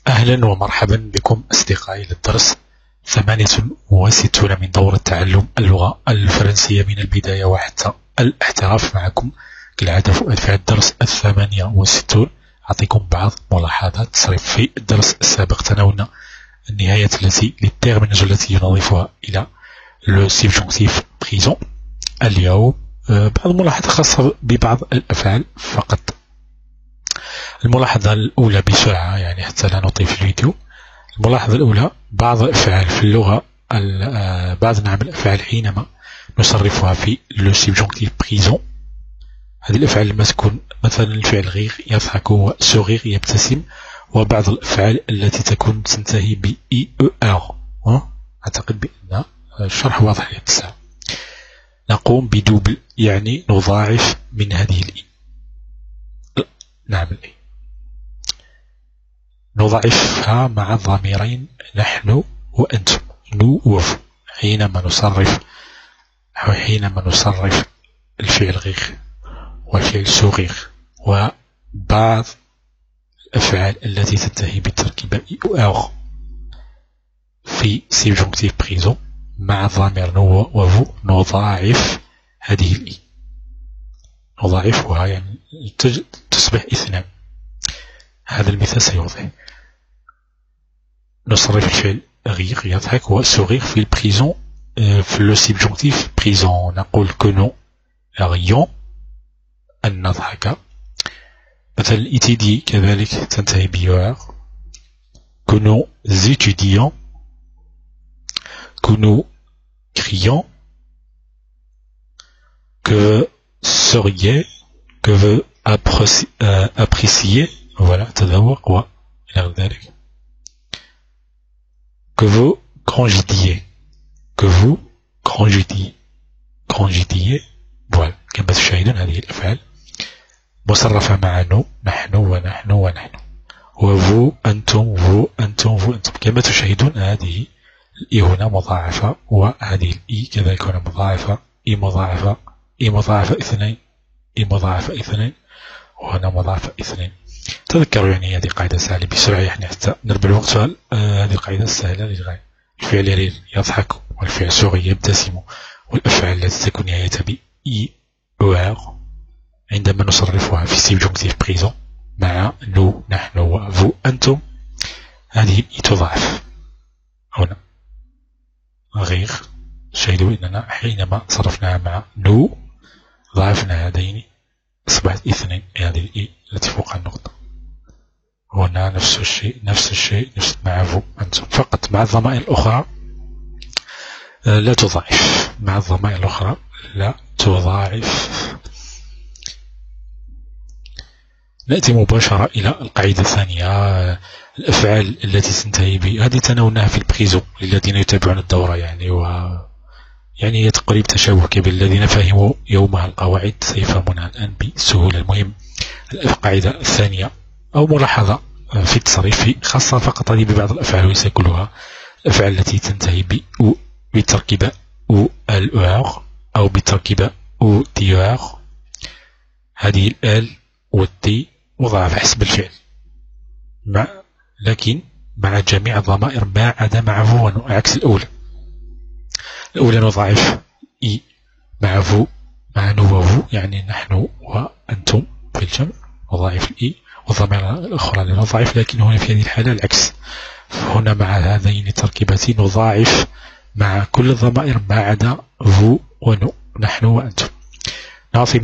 أهلا ومرحبا بكم أصدقائي للدرس 68 من دورة تعلم اللغة الفرنسية من البداية وحتى الاحتراف. معكم كالعادة فؤاد في الدرس 68. أعطيكم بعض ملاحظات تصريف. في الدرس السابق تناولنا النهاية التي للتيرمينج التي نضيفها إلى لو سبجونكتيف بريزون. اليوم بعض الملاحظات خاصة ببعض الأفعال فقط. الملاحظة الأولى بسرعة يعني حتى لا نطيل في الفيديو. الملاحظة الأولى: بعض الأفعال في اللغة بعض الأفعال حينما نصرفها في لو سبجونكتيف بريزون، هذه الأفعال لما تكون مثلا الفعل غير يضحك هو سوغير يبتسم، وبعض الأفعال التي تكون تنتهي ب EER. أعتقد بأن الشرح واضح للساعة. نقوم بدوبل يعني نضاعف من هذه الإي. نعم الإي نضاعفها مع الضميرين نحن وأنتم، نو وفو. حينما نصرف الفعل غير والفعل سوغير وبعض الأفعال التي تنتهي بالتركيبة EER في سبجونكتيف بريزون مع الضمير نو وفو، نضاعف هذه الإي، نضاعفها يعني تصبح 2. هذا المثال سيوضح. نصرف الفعل غير يضحك هو سوغير في البريزون في لو سبجونكتيف بريزون نقول que nous rions أن نضحك. مثلا الإتيدي كذلك تنتهي بيوار، que nous étudions، que nous crions، que souriez، que veut apprécier، voilà تذوق وإلى غير ذلك. que vous congédiez، que vous congédiez، voilà. كما تشاهدون هذه الأفعال مصرفة مع نو، نحن ونحن ونحن، وفو أنتم، فو أنتم، فو أنتم. كما تشاهدون هذه الإي هنا مضاعفة، وهذه الإي كذلك هنا مضاعفة، إي مضاعفة، إي مضاعفة 2، إي مضاعفة 2، وهنا مضاعفة 2. تذكروا يعني هذه قاعدة سهلة بسرعة يعني حتى نربح الوقت. هذه القاعدة السهلة للغاية. الفعل رير يضحك والفعل سوغي يبتسم والأفعال التي تكون نهايتها ب EER عندما نصرفها في سبجونكتيف بريزون مع نو نحن وفو أنتم، هذه الإي تضاعف. هنا غير شاهدوا أننا حينما صرفناها مع نو ضاعفنا هذين أصبحت 2. هذه الإي التي فوق النقطة. هنا نفس الشيء مع فو أنتم، فقط مع الضمائر الأخرى لا تضاعف. مع الضمائر الأخرى لا تضاعف. نأتي مباشرة إلى القاعدة الثانية. الأفعال التي تنتهي ب، هذه تناولناها في البريزو للذين يتابعون الدورة يعني، يعني هي تقريبا تشابه كبير. الذين فهموا يومها القواعد سيفهمونها الآن بسهولة. المهم القاعدة الثانية أو ملاحظة في التصريف خاصة فقط هذه ببعض الأفعال وليس كلها. الأفعال التي تنتهي ب أو بتركيبة أو الأوغ أو بتركيبة أو ديوغ، هذه الآل والدي مضاعفة حسب الفعل لكن مع جميع الضمائر ما عدا مع فو ونو، عكس الأولى. الأولى نضاعف إي مع فو مع نو وفو يعني نحن وأنتم في الجمع نضاعف الإي، والضمائر الأخرى لا نضاعف. لكن هنا في هذه الحالة العكس، هنا مع هذين التركيبتين نضاعف مع كل الضمائر ما عدا فو ونو نحن وأنتم. نعطي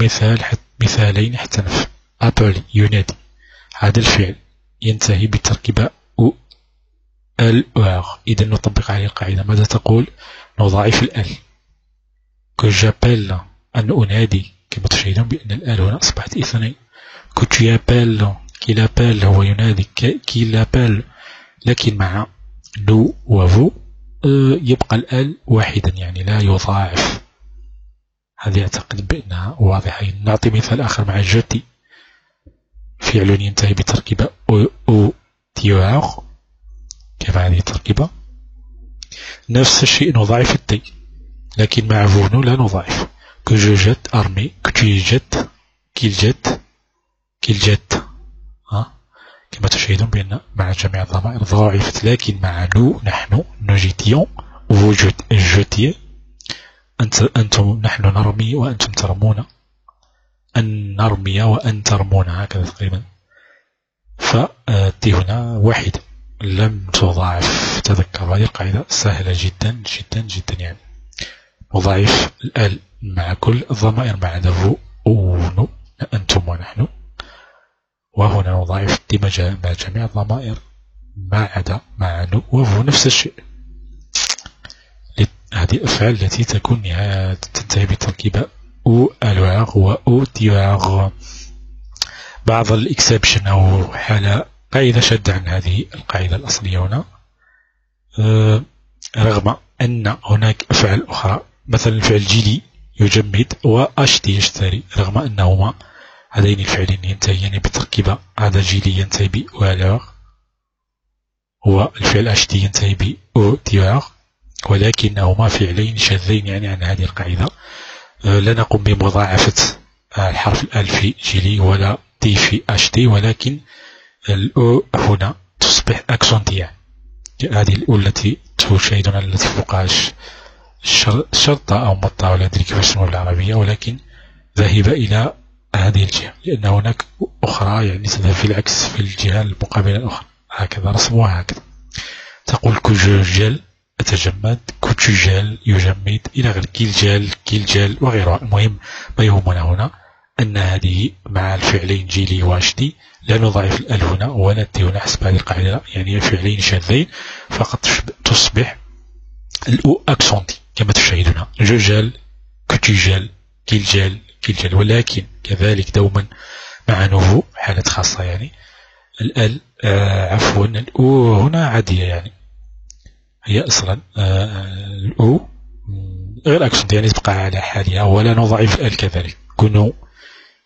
مثالين حتى نفهم. أبل ينادي، هذا الفعل ينتهي بالتركيبة أو الأوغ، إذا نطبق عليه القاعدة. ماذا تقول؟ نضاعف الأل. que j'appelle أن أنادي، كما تشاهدون بأن الأل هنا أصبحت 2. que tu appelles qu'il appelle هو ينادي qu'il appelle، لكن مع نو وفو يبقى الأل واحدا يعني لا يضاعف. هذه أعتقد بأنها واضحة. نعطي مثال آخر مع جتي، فعل ينتهي بتركيبة أو ديوغ كما هذه التركيبة. نفس الشيء نضاعف الدي، لكن مع فونو لا نضاعف. que je jette armé، que tu jettes، qu'il jette كما تشاهدون بأن مع جميع الضمائر ضاعفت، لكن مع نو نحن نجيتيون وجود جوتي أنتم نحن نرمي وأنتم ترمون، أن نرمي وأن ترمون، هكذا تقريبا. فدي هنا واحدة لم تضاعف. تذكر هذه القاعدة سهلة جدا جدا جدا، يعني نضاعف الآل مع كل الضمائر ما عدا فو ونو أنتم ونحن، وهنا نضاعف دي مع جميع الضمائر ما عدا مع نو وفو نفس الشيء. هذه الأفعال التي تكون نهاية تنتهي بتركيبة أو ألواغ وأو تيواغ. بعض الإكسبشن أو حالة قاعدة شد عن هذه القاعدة الأصلية هنا، رغم أن هناك أفعال أخرى، مثلا الفعل جيلي يجمد وأشتي يشتري، رغم أنهما هذين الفعلين ينتهيان بتركيبة، هذا جيلي ينتهي بألواغ والفعل أشتي ينتهي بأو تيواغ، ولكنهما فعلين شاذين يعني عن هذه القاعدة. لا نقوم بمضاعفة الحرف الأل في جيلي ولا تي في أشتي، ولكن الأو هنا تصبح أكسونتية. هذه الأو التي تشاهدون التي فوقها شرطة أو مطة ولا أدري كيف اسمها بالعربية، ولكن ذاهبة إلى هذه الجهة، لأن هناك أخرى يعني تذهب في العكس في الجهة المقابلة الأخرى. هكذا رسمها هكذا، تقول كوجل أتجمد، كوتشجل يجمد، إلى غير كيلجل وغيرها. المهم ما يهمنا هنا أن هذه مع الفعلين جيلي واشتي لا نضاعف الأل هنا ولا التي هنا حسب هذه القاعدة، يعني فعلين شاذين فقط تصبح الأو أكسونتي كما تشاهدون، جوجل كوتشجل كيلجل. ولكن كذلك دوما مع نوفو حالة خاصة، يعني الأل عفوا الأو هنا عادية، يعني هي أصلا الأو غير أكسنت، يعني تبقى على حالها ولا نضاعف الأل كذلك. كونو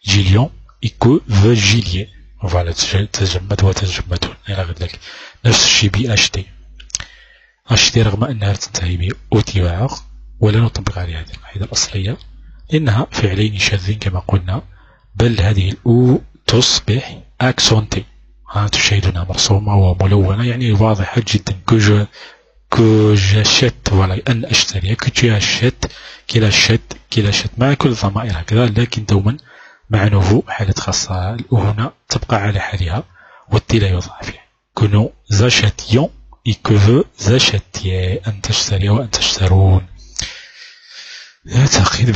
جيليون إكو فو جيليي، فوالا تجمد وتجمدون إلى غير ذلك. نفس الشيء بأشتي، أشتي رغم أنها تنتهي بأوتيواغ ولا نطبق عليها هذه القاعدة الأصلية لأنها فعلين شاذين كما قلنا، بل هذه الأو تصبح أكسونتي. تشاهدونها مرسومة وملونة، يعني واضحة جدا. كوجاشت ولا أن أشتري، كوجاشت كلا شت مع كل الضمائر هكذا، لكن دوما مع نوفو حالة خاصة. الأو هنا تبقى على حالها والتي لا يضاعف، يعني كونو زاشاتيون إكو زاشاتي، أن تشتري وأن تشترون. أعتقد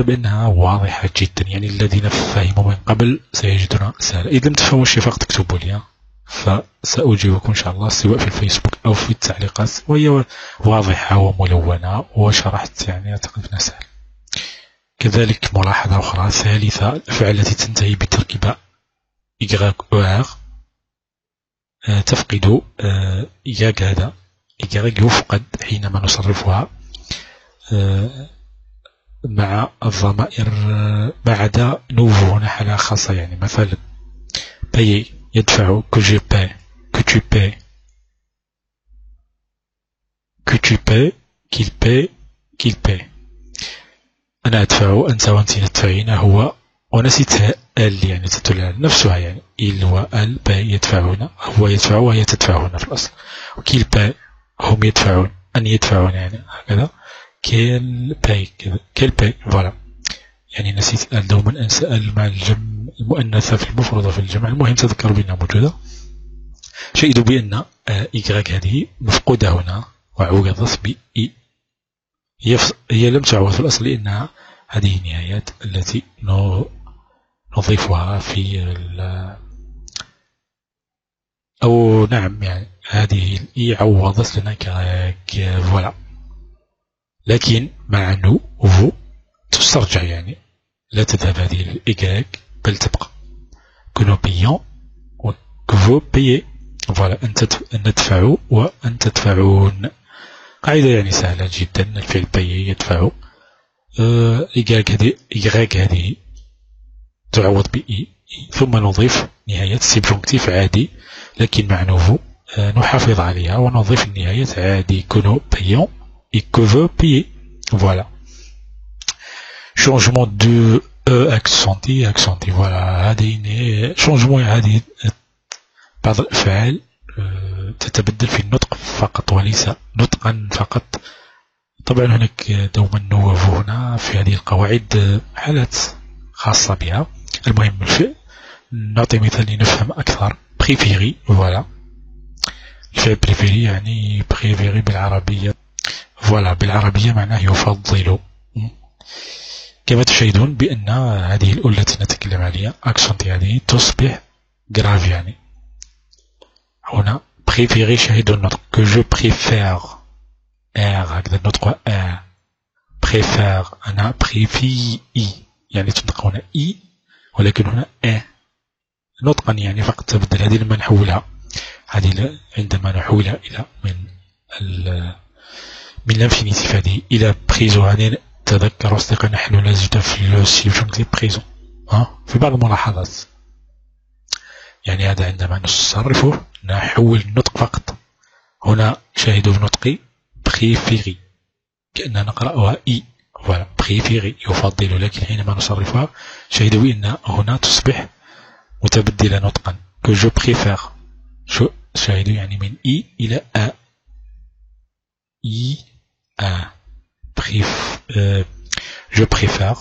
بأنها واضحة جدا، يعني الذين فهموا من قبل سيجدون سهلة. إذا لم تفهموا الشيء فقط اكتبوا لي، فسأجيبكم إن شاء الله سواء في الفيسبوك أو في التعليقات، وهي واضحة وملونة وشرحت، يعني أعتقد أنها سهل. كذلك ملاحظة أخرى ثالثة، الأفعال التي تنتهي بتركيبة إغراغ تفقد إياك، هذا إغراغ يفقد حينما نصرفها مع الضمائر ما عدا نوفو. هنا حالة خاصة، يعني مثلا باي يدفع، كوجي باي كوتشي باي كوتشي باي كيل باي، أنا أدفع أنت وأنت تدفعين، هو ونسيت ال، يعني تدل نفسها، يعني إل وال باي يدفعون، هو يدفع وهي تدفعون في الأصل. وكيل باي هم يدفعون، أن يدفعون، يعني هكذا. كيل باي فوالا، يعني نسيت ال، دوما أنسى ال مع الجمع المؤنثة في المفرد وفي الجمع. المهم تذكروا بأنها موجودة. شاهدوا بأن إيغراك هذه مفقودة هنا وعوضت بإي، هي لم تعوض في الأصل لأنها هذه النهايات التي نضيفها في أو نعم، يعني هذه الإي عوضت لنا فوالا. لكن مع نو وفو تسترجع، يعني لا تذهب هذه الإيغراك بل تبقى. كونو بيون وكفو بيي، فوالا أن ندفع وأن تدفعون. قاعدة يعني سهلة جدا. الفعل بيي يدفع، إيغراك هذه تعوض بإي، ثم نضيف نهاية سيبجونكتيف عادي، لكن مع نوفو نحافظ عليها ونضيف النهاية عادي. كونو بيون إكوفو بيي، فوالا. Changement de أكسونتي فوالا. هذه شونجمون، هذه بعض الأفعال تتبدل في النطق فقط وليس نطقا فقط. طبعا هناك دوما نوافو هنا في هذه القواعد حالات خاصة بها. المهم الفعل، نعطي مثال لنفهم أكثر. بريفيري فوالا، الفعل بريفيري يعني بريفيري بالعربية فوالا، بالعربية معناه يفضل. كما تشاهدون بأن هذه الأولى التي نتكلم عليها أكسونتي هذه تصبح جراف. يعني هنا بريفيري شاهدوا النطق que je préfère هكذا النطق بريفير. أنا بريفي يعني تنطق هنا إي ولكن هنا نطقا يعني فقط تبدل. هذه لما نحولها، هذه عندما نحولها إلى من الانفينيتيف هذه إلى بريزو. هذه تذكروا أصدقائي نحن لازلنا في السيبجونكتيف بريزون في بعض الملاحظات. يعني هذا عندما نصرفه نحول النطق فقط. هنا شاهدوا نطقي بريفيري كأننا نقرأها إي فوالا، بريفيري يفضل. لكن حينما نصرفها شاهدوا بأن هنا تصبح متبدلة نطقا que je préfère. شاهدوا يعني من إي إلى إي je préfère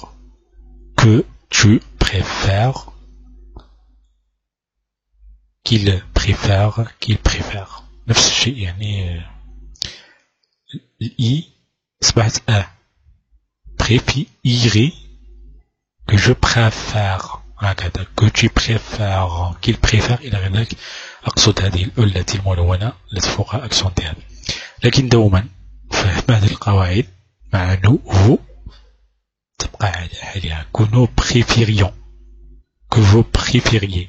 que tu préfères qu'il préfère نفس الشيء. يعني الإي أصبحت préférer que je préfère هكذا que tu préfères qu'il préfère إلى غير ذلك. أقصد هذه الأولى الملونة التي فوقها أكسونتي. لكن دوما فهم هذه القواعد مع نو تبقى على حالها que nous préférions que vous préfériez.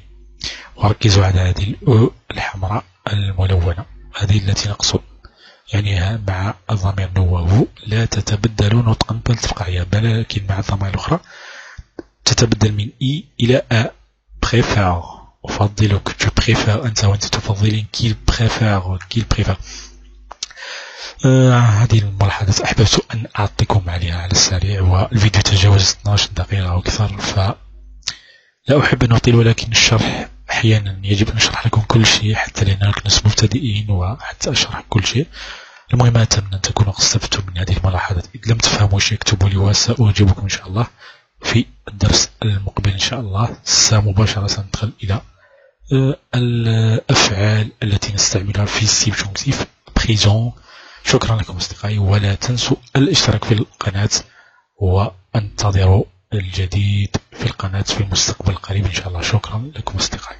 وركزوا على هذه الأو الحمراء الملونة، هذه التي نقصد يعني مع الضمير نو لا تتبدل نطقا بل تبقى هي، لكن مع الضمائر الأخرى تتبدل من إي إلى préfère. أفضلك tu préfères أنت وأنت تفضلين qu'il préfère. هذه الملاحظات أحببت أن أعطيكم عليها على السريع، والفيديو تجاوز 12 دقيقة أو أكثر، فلا أحب أن أطيل، ولكن الشرح أحيانا يجب أن أشرح لكم كل شيء حتى لأننا ناس مبتدئين وحتى أشرح كل شيء. المهم أتمنى أن تكونوا استفدتم من هذه الملاحظات. إذا لم تفهموا شيء اكتبوا لي وسأجيبكم إن شاء الله في الدرس المقبل إن شاء الله. مباشرة ندخل إلى الأفعال التي نستعملها في السيبجونكتيف بريزون. شكرا لكم أصدقائي، ولا تنسوا الاشتراك في القناة وانتظروا الجديد في القناة في المستقبل القريب إن شاء الله. شكرا لكم أصدقائي.